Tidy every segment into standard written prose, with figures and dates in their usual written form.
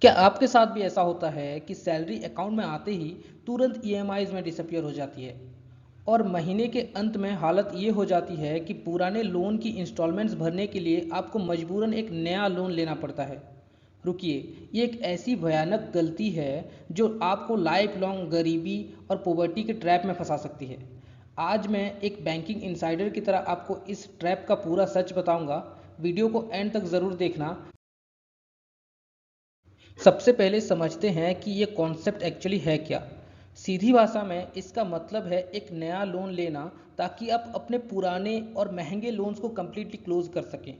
क्या आपके साथ भी ऐसा होता है कि सैलरी अकाउंट में आते ही तुरंत ईएमआईज़ में डिसअपीयर हो जाती है और महीने के अंत में हालत ये हो जाती है कि पुराने लोन की इंस्टॉलमेंट्स भरने के लिए आपको मजबूरन एक नया लोन लेना पड़ता है। रुकिए, ये एक ऐसी भयानक गलती है जो आपको लाइफ लॉन्ग गरीबी और पॉवर्टी के ट्रैप में फंसा सकती है। आज मैं एक बैंकिंग इनसाइडर की तरह आपको इस ट्रैप का पूरा सच बताऊंगा। वीडियो को एंड तक ज़रूर देखना। सबसे पहले समझते हैं कि ये कॉन्सेप्ट एक्चुअली है क्या। सीधी भाषा में इसका मतलब है एक नया लोन लेना ताकि आप अपने पुराने और महंगे लोन्स को कम्प्लीटली क्लोज कर सकें।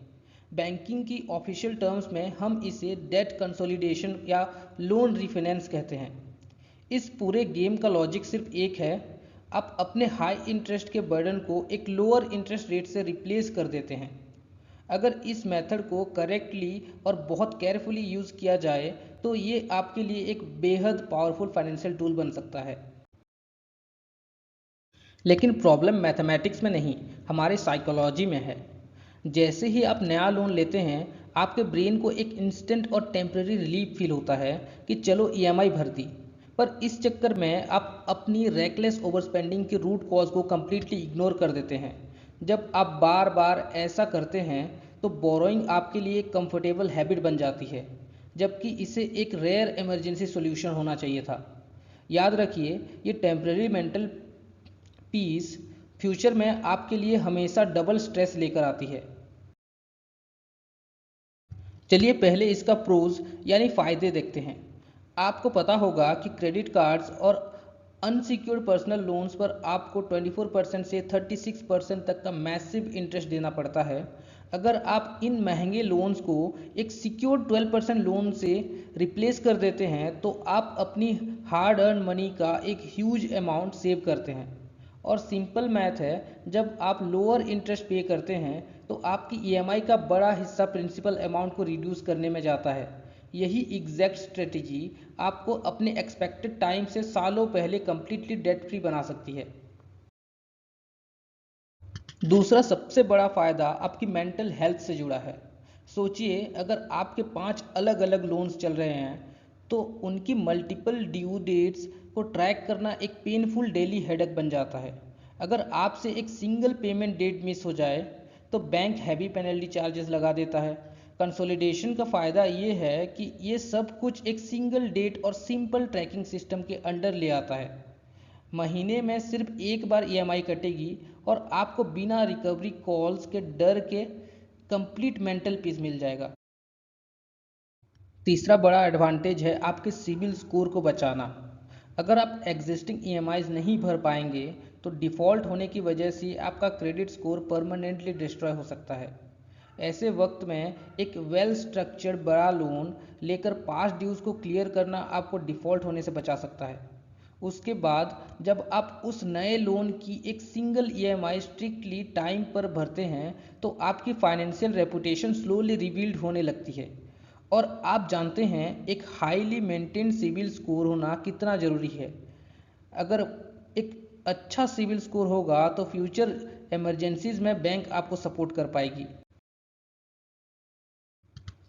बैंकिंग की ऑफिशियल टर्म्स में हम इसे डेट कंसोलिडेशन या लोन रिफाइनेंस कहते हैं। इस पूरे गेम का लॉजिक सिर्फ एक है, आप अपने हाई इंटरेस्ट के बर्डन को एक लोअर इंटरेस्ट रेट से रिप्लेस कर देते हैं। अगर इस मेथड को करेक्टली और बहुत केयरफुली यूज़ किया जाए तो ये आपके लिए एक बेहद पावरफुल फाइनेंशियल टूल बन सकता है। लेकिन प्रॉब्लम मैथमेटिक्स में नहीं, हमारे साइकोलॉजी में है। जैसे ही आप नया लोन लेते हैं आपके ब्रेन को एक इंस्टेंट और टेम्पररी रिलीफ फील होता है कि चलो ईएमआई भर दी। पर इस चक्कर में आप अपनी रेकलेस ओवरस्पेंडिंग के रूट कॉज को कम्प्लीटली इग्नोर कर देते हैं। जब आप बार बार ऐसा करते हैं तो बोरोइंग आपके लिए एक कंफर्टेबल हैबिट बन जाती है, जबकि इसे एक रेयर इमरजेंसी सॉल्यूशन होना चाहिए था। याद रखिए, ये टेम्पररी मेंटल पीस फ्यूचर में आपके लिए हमेशा डबल स्ट्रेस लेकर आती है। चलिए पहले इसका प्रोज यानी फ़ायदे देखते हैं। आपको पता होगा कि क्रेडिट कार्ड्स और अनसिक्योर्ड पर्सनल लोन्स पर आपको 24% से 36% तक का मैसिव इंटरेस्ट देना पड़ता है। अगर आप इन महंगे लोन्स को एक सिक्योर्ड 12% लोन से रिप्लेस कर देते हैं तो आप अपनी हार्ड अर्न मनी का एक ह्यूज अमाउंट सेव करते हैं। और सिंपल मैथ है, जब आप लोअर इंटरेस्ट पे करते हैं तो आपकी ईएमआई का बड़ा हिस्सा प्रिंसिपल अमाउंट को रिड्यूस करने में जाता है। यही एग्जैक्ट स्ट्रेटजी आपको अपने एक्सपेक्टेड टाइम से सालों पहले कम्प्लीटली डेट फ्री बना सकती है। दूसरा सबसे बड़ा फ़ायदा आपकी मेंटल हेल्थ से जुड़ा है। सोचिए, अगर आपके 5 अलग अलग लोन्स चल रहे हैं तो उनकी मल्टीपल ड्यू डेट्स को ट्रैक करना एक पेनफुल डेली हेडेक बन जाता है। अगर आपसे एक सिंगल पेमेंट डेट मिस हो जाए तो बैंक हैवी पेनल्टी चार्जेस लगा देता है। कंसोलिडेशन का फ़ायदा ये है कि ये सब कुछ एक सिंगल डेट और सिंपल ट्रैकिंग सिस्टम के अंडर ले आता है। महीने में सिर्फ एक बार ईएमआई कटेगी और आपको बिना रिकवरी कॉल्स के डर के कंप्लीट मेंटल पीस मिल जाएगा। तीसरा बड़ा एडवांटेज है आपके सिविल स्कोर को बचाना। अगर आप एग्जिस्टिंग ईएमआईज नहीं भर पाएंगे तो डिफ़ॉल्ट होने की वजह से आपका क्रेडिट स्कोर परमानेंटली डिस्ट्रॉय हो सकता है। ऐसे वक्त में एक वेल स्ट्रक्चर्ड बड़ा लोन लेकर पास्ट ड्यूज़ को क्लियर करना आपको डिफ़ॉल्ट होने से बचा सकता है। उसके बाद जब आप उस नए लोन की एक सिंगल ईएमआई स्ट्रिक्टली टाइम पर भरते हैं तो आपकी फाइनेंशियल रेपुटेशन स्लोली रिबिल्ड होने लगती है। और आप जानते हैं एक हाईली मेंटेन्ड सिविल स्कोर होना कितना ज़रूरी है। अगर एक अच्छा सिविल स्कोर होगा तो फ्यूचर इमरजेंसीज में बैंक आपको सपोर्ट कर पाएगी।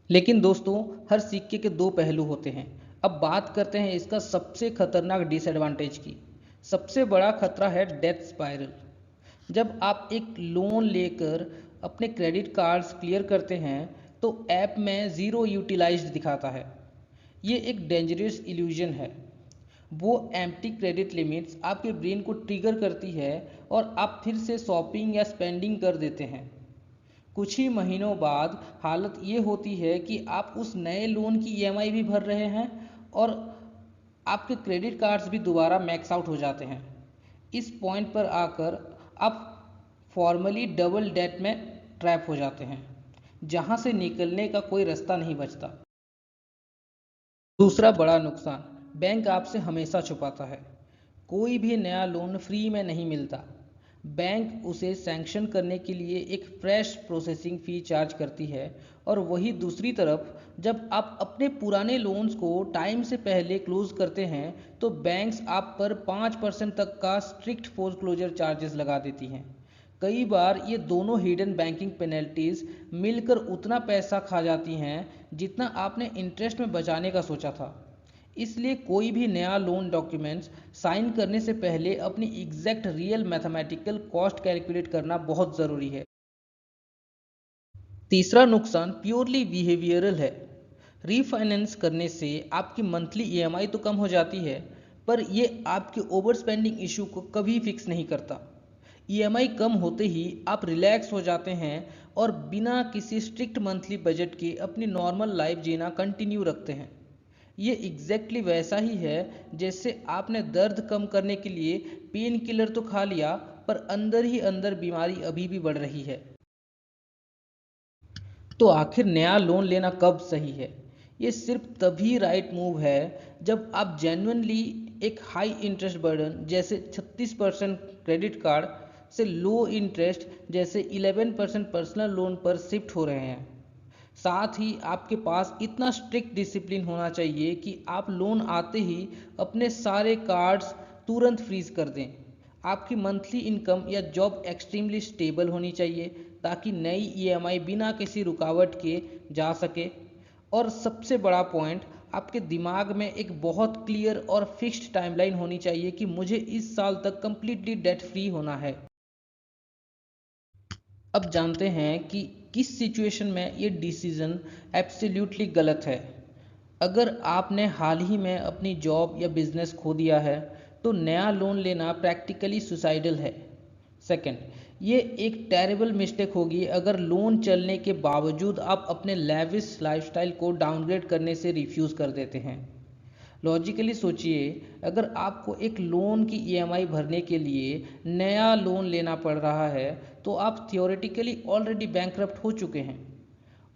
लेकिन दोस्तों, हर सिक्के के दो पहलू होते हैं। अब बात करते हैं इसका सबसे खतरनाक डिसएडवांटेज की। सबसे बड़ा खतरा है डेथ स्पाइरल। जब आप एक लोन लेकर अपने क्रेडिट कार्ड्स क्लियर करते हैं तो ऐप में ज़ीरो यूटिलाइज्ड दिखाता है। ये एक डेंजरस इल्यूजन है। वो एम्प्टी क्रेडिट लिमिट्स आपके ब्रेन को ट्रिगर करती है और आप फिर से शॉपिंग या स्पेंडिंग कर देते हैं। कुछ ही महीनों बाद हालत ये होती है कि आप उस नए लोन की ईएमआई भी भर रहे हैं और आपके क्रेडिट कार्ड्स भी दोबारा मैक्स आउट हो जाते हैं। इस पॉइंट पर आकर आप फॉर्मली डबल डेट में ट्रैप हो जाते हैं, जहां से निकलने का कोई रास्ता नहीं बचता। दूसरा बड़ा नुकसान, बैंक आपसे हमेशा छुपाता है। कोई भी नया लोन फ्री में नहीं मिलता। बैंक उसे सैंक्शन करने के लिए एक फ्रेश प्रोसेसिंग फ़ी चार्ज करती है। और वही दूसरी तरफ जब आप अपने पुराने लोन्स को टाइम से पहले क्लोज करते हैं तो बैंक्स आप पर 5% तक का स्ट्रिक्ट फोरक्लोजर चार्जेस लगा देती हैं। कई बार ये दोनों हिडन बैंकिंग पेनल्टीज मिलकर उतना पैसा खा जाती हैं जितना आपने इंटरेस्ट में बचाने का सोचा था। इसलिए कोई भी नया लोन डॉक्यूमेंट्स साइन करने से पहले अपनी exact real mathematical cost calculate करना बहुत ज़रूरी है। तीसरा नुकसान प्योरली बिहेवियरल है। रीफाइनेंस करने से आपकी मंथली ईएमआई तो कम हो जाती है, पर ये आपके ओवर स्पेंडिंग इशू को कभी फिक्स नहीं करता। ईएमआई कम होते ही आप रिलैक्स हो जाते हैं और बिना किसी स्ट्रिक्ट मंथली बजट के अपनी नॉर्मल लाइफ जीना कंटिन्यू रखते हैं। ये एग्जैक्टली वैसा ही है जैसे आपने दर्द कम करने के लिए पेन किलर तो खा लिया, पर अंदर ही अंदर बीमारी अभी भी बढ़ रही है। तो आखिर नया लोन लेना कब सही है? ये सिर्फ तभी राइट मूव है जब आप जेन्युइनली एक हाई इंटरेस्ट बर्डन जैसे 36% क्रेडिट कार्ड से लो इंटरेस्ट जैसे 11% पर्सनल लोन पर शिफ्ट हो रहे हैं। साथ ही आपके पास इतना स्ट्रिक्ट डिसिप्लिन होना चाहिए कि आप लोन आते ही अपने सारे कार्ड्स तुरंत फ्रीज कर दें। आपकी मंथली इनकम या जॉब एक्सट्रीमली स्टेबल होनी चाहिए ताकि नई ईएमआई बिना किसी रुकावट के जा सके। और सबसे बड़ा पॉइंट, आपके दिमाग में एक बहुत क्लियर और फिक्स्ड टाइमलाइन होनी चाहिए कि मुझे इस साल तक कंप्लीटली डेट फ्री होना है। अब जानते हैं कि किस सिचुएशन में ये डिसीजन एब्सोल्युटली गलत है। अगर आपने हाल ही में अपनी जॉब या बिजनेस खो दिया है तो नया लोन लेना प्रैक्टिकली सुसाइडल है। सेकंड, ये एक टेरेबल मिस्टेक होगी अगर लोन चलने के बावजूद आप अपने लेविश लाइफस्टाइल को डाउनग्रेड करने से रिफ्यूज़ कर देते हैं। लॉजिकली सोचिए, अगर आपको एक लोन की ईएमआई भरने के लिए नया लोन लेना पड़ रहा है तो आप थियोरेटिकली ऑलरेडी बैंकरप्ट हो चुके हैं।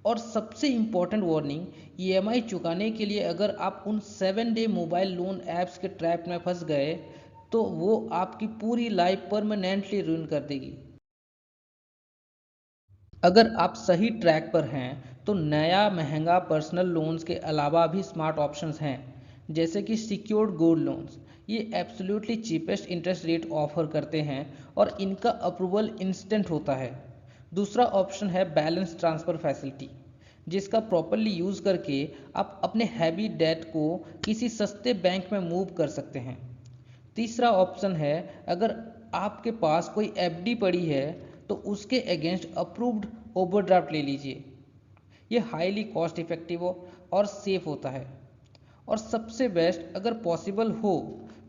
और सबसे इम्पॉर्टेंट वार्निंग, ईएमआई चुकाने के लिए अगर आप उन 7 डे मोबाइल लोन ऐप्स के ट्रैप में फंस गए तो वो आपकी पूरी लाइफ परमानेंटली रूइन कर देगी। अगर आप सही ट्रैक पर हैं तो नया महंगा पर्सनल लोन्स के अलावा भी स्मार्ट ऑप्शंस हैं, जैसे कि सिक्योर्ड गोल्ड लोन्स। ये absolutely cheapest interest rate offer करते हैं और इनका अप्रूवल इंस्टेंट होता है। दूसरा ऑप्शन है बैलेंस ट्रांसफ़र फैसिलिटी, जिसका प्रॉपरली यूज़ करके आप अपने हैवी डेट को किसी सस्ते बैंक में मूव कर सकते हैं। तीसरा ऑप्शन है, अगर आपके पास कोई एफडी पड़ी है तो उसके अगेंस्ट अप्रूव्ड ओवरड्राफ्ट ले लीजिए। ये हाईली कॉस्ट इफेक्टिव हो और सेफ होता है। और सबसे बेस्ट, अगर पॉसिबल हो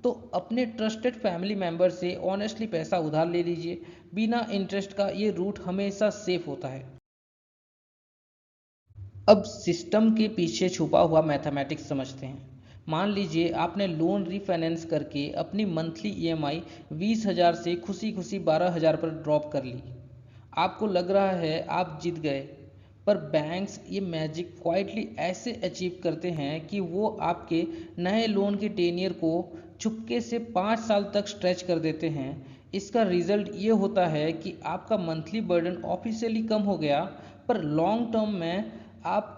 तो अपने ट्रस्टेड फैमिली मेम्बर से ऑनेस्टली पैसा उधार ले लीजिए। बिना इंटरेस्ट का ये रूट हमेशा सेफ होता है। अब सिस्टम के पीछे छुपा हुआ मैथमेटिक्स समझते हैं। मान लीजिए आपने लोन रीफाइनेंस करके अपनी मंथली ईएमआई 20,000 से खुशी खुशी 12,000 पर ड्रॉप कर ली। आपको लग रहा है आप जीत गए, पर बैंक्स ये मैजिक क्वाइटली ऐसे अचीव करते हैं कि वो आपके नए लोन के टेनियर को चुपके से 5 साल तक स्ट्रेच कर देते हैं। इसका रिजल्ट ये होता है कि आपका मंथली बर्डन ऑफिशियली कम हो गया, पर लॉन्ग टर्म में आप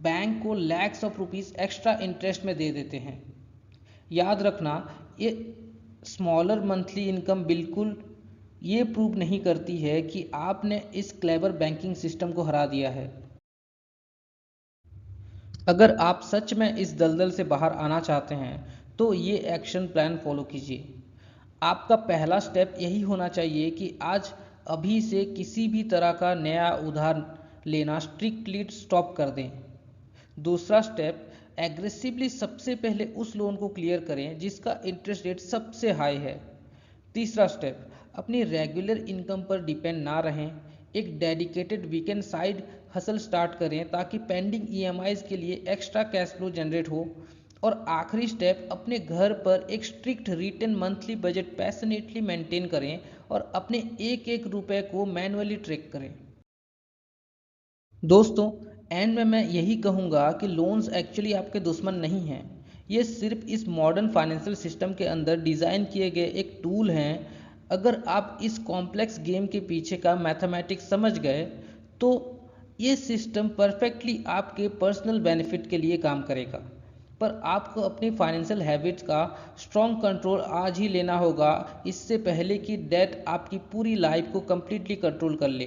बैंक को lakhs of rupees extra interest में दे देते हैं। याद रखना, ये स्मॉलर मंथली इनकम बिल्कुल ये प्रूव नहीं करती है कि आपने इस क्लेवर बैंकिंग सिस्टम को हरा दिया है। अगर आप सच में इस दलदल से बाहर आना चाहते हैं तो ये एक्शन प्लान फॉलो कीजिए। आपका पहला स्टेप यही होना चाहिए कि आज अभी से किसी भी तरह का नया उधार लेना स्ट्रिक्टली स्टॉप कर दें। दूसरा स्टेप, एग्रेसिवली सबसे पहले उस लोन को क्लियर करें जिसका इंटरेस्ट रेट सबसे हाई है। तीसरा स्टेप, अपनी रेगुलर इनकम पर डिपेंड ना रहें। एक dedicated weekend side hustle start करें ताकि पेंडिंग ईएमआईज के लिए एक्स्ट्रा कैश फ्लो जनरेट हो। और आखिरी स्टेप, अपने घर पर एक strict return monthly budget passionately maintain करें और अपने एक एक रुपए को मैनुअली ट्रैक करें। दोस्तों, एंड में मैं यही कहूँगा कि लोन्स एक्चुअली आपके दुश्मन नहीं हैं। ये सिर्फ इस मॉडर्न फाइनेंशियल सिस्टम के अंदर डिज़ाइन किए गए एक टूल हैं। अगर आप इस कॉम्प्लेक्स गेम के पीछे का मैथमेटिक्स समझ गए तो ये सिस्टम परफेक्टली आपके पर्सनल बेनिफिट के लिए काम करेगा। पर आपको अपनी फाइनेंशियल हैबिट्स का स्ट्रॉन्ग कंट्रोल आज ही लेना होगा, इससे पहले कि डेट आपकी पूरी लाइफ को कंप्लीटली कंट्रोल कर ले।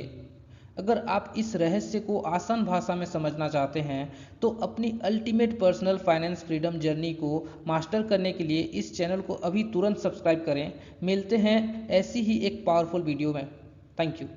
अगर आप इस रहस्य को आसान भाषा में समझना चाहते हैं तो अपनी ultimate personal finance freedom journey को मास्टर करने के लिए इस चैनल को अभी तुरंत सब्सक्राइब करें। मिलते हैं ऐसी ही एक पावरफुल वीडियो में। Thank you.